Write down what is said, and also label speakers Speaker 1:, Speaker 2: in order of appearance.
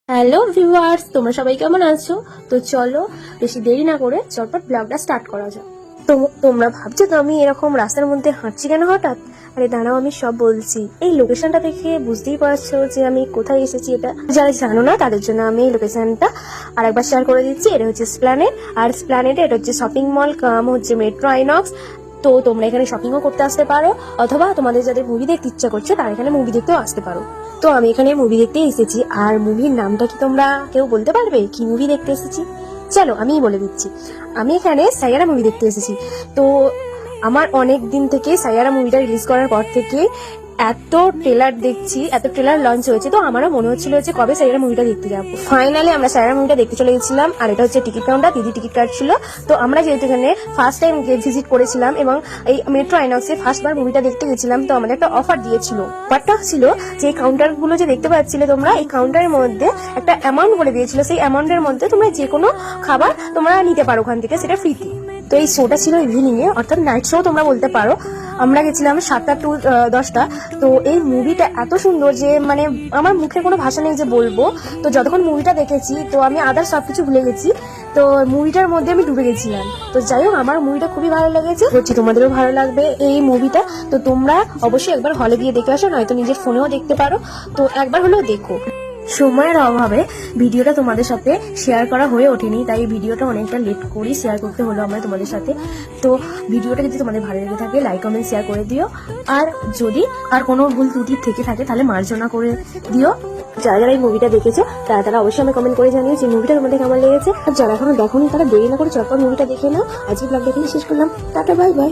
Speaker 1: Hello viewers, তোমরা সবাই কেমন আছো? তো চলো বেশি দেরি না করে চটপট ব্লগটা স্টার্ট করা যাক। তোমরা ভাবছো তো আমি এরকম রাস্তার মধ্যে হাঁটছি কেন হঠাৎ? আরে দাঁড়াও, আমি সব বলছি। এই লোকেশনটা দেখে বুঝতেই পারছো যে আমি কোথায় এসেছি। এটা যারা জানো না তাদের জন্য আমি এই লোকেশনটা আরেকবার শেয়ার করে দিচ্ছি। এটা হচ্ছে স্প্ল্যানেড, আর স্প্ল্যানেডে এটা হচ্ছে শপিং মল কাম হচ্ছে মেট্রো আইনক্স। তো তোমরা এখানে শপিংও করতে আসতে পারো, অথবা তোমাদের যাদের মুভি দেখতে ইচ্ছা করছে তারা এখানে মুভি দেখতেও আসতে পারো। তো আমি এখানে মুভি দেখতে এসেছি। আর মুভির নামটা কি তোমরা কেউ বলতে পারবে কি মুভি দেখতে এসেছি? চলো আমিই বলে দিচ্ছি। আমি এখানে সাইয়ারা মুভি দেখতে এসেছি। তো আমার অনেক দিন থেকে সাইয়ারা মুভিটা রিলিজ করার পর থেকে এত ট্রেলার দেখছি, এত ট্রেলার লঞ্চ হয়েছে, তো আমারও মনে হচ্ছিল যে কবে সাইয়ারা মুভিটা দেখতে যাবো। ফাইনালি আমরা সাইয়ারা মুভিটা দেখতে চলে গেছিলাম। আর এটা হচ্ছে টিকিট কাউন্টার, দিদি টিকিট কাটছিল। তো আমরা যেহেতু এখানে ফার্স্ট টাইম ভিজিট করেছিলাম এবং এই মেট্রো আইনক্সে ফার্স্টবার মুভিটা দেখতে গেছিলাম, তো আমাদের একটা অফার দিয়েছিল। অফারটা ছিল যে কাউন্টার গুলো যে দেখতে পাচ্ছিলে তোমরা, এই কাউন্টারের মধ্যে একটা অ্যামাউন্ট বলে দিয়েছিল। সেই অ্যামাউন্টের মধ্যে তোমরা যে কোনো খাবার তোমরা নিতে পারো ওখান থেকে, সেটা ফ্রিতে। তো এই শোটা ছিল ইভিনিং এ, অর্থাৎ নাইট শো তোমরা বলতে পারো। আমরা গেছিলাম 7টা টু 10টা। তো এই মুভিটা এত সুন্দর যে মানে আমার মুখে কোনো ভাষা নেই যে বলবো। তো যতক্ষণ মুভিটা দেখেছি তো আমি আদার সবকিছু ভুলে গেছি। তো মুভিটার মধ্যে আমি ডুবে গেছিলাম। তো যাই হোক, আমার মুভিটা খুবই ভালো লেগেছে, হচ্ছে তোমাদেরও ভালো লাগবে এই মুভিটা। তো তোমরা অবশ্যই একবার হলে গিয়ে দেখে আসো, নয়তো নিজের ফোনেও দেখতে পারো। তো একবার হলেও দেখো। সময়ের অভাবে ভিডিওটা তোমাদের সাথে শেয়ার করা হয়ে ওঠেনি, তাই ভিডিওটা অনেকটা লেট করি শেয়ার করতে হলো আমার তোমাদের সাথে। তো ভিডিওটা যদি তোমাদের ভালো লেগে থাকে লাইক কমেন্ট শেয়ার করে দিও। আর যদি আর কোনো ভুল ত্রুটি থেকে থাকে তাহলে মার্জনা করে দিও। যারা যারা এই মুভিটা দেখেছো তারা অবশ্যই আমি কমেন্ট করে জানিও যে মুভিটা তোমাদের কেমন লেগেছে। আর যারা এখনো দেখোনি তারা দেরি না করে চটপট মুভিটা দেখে নাও। আজকে ব্লগটা এখানে শেষ করলাম। Tata, bye bye.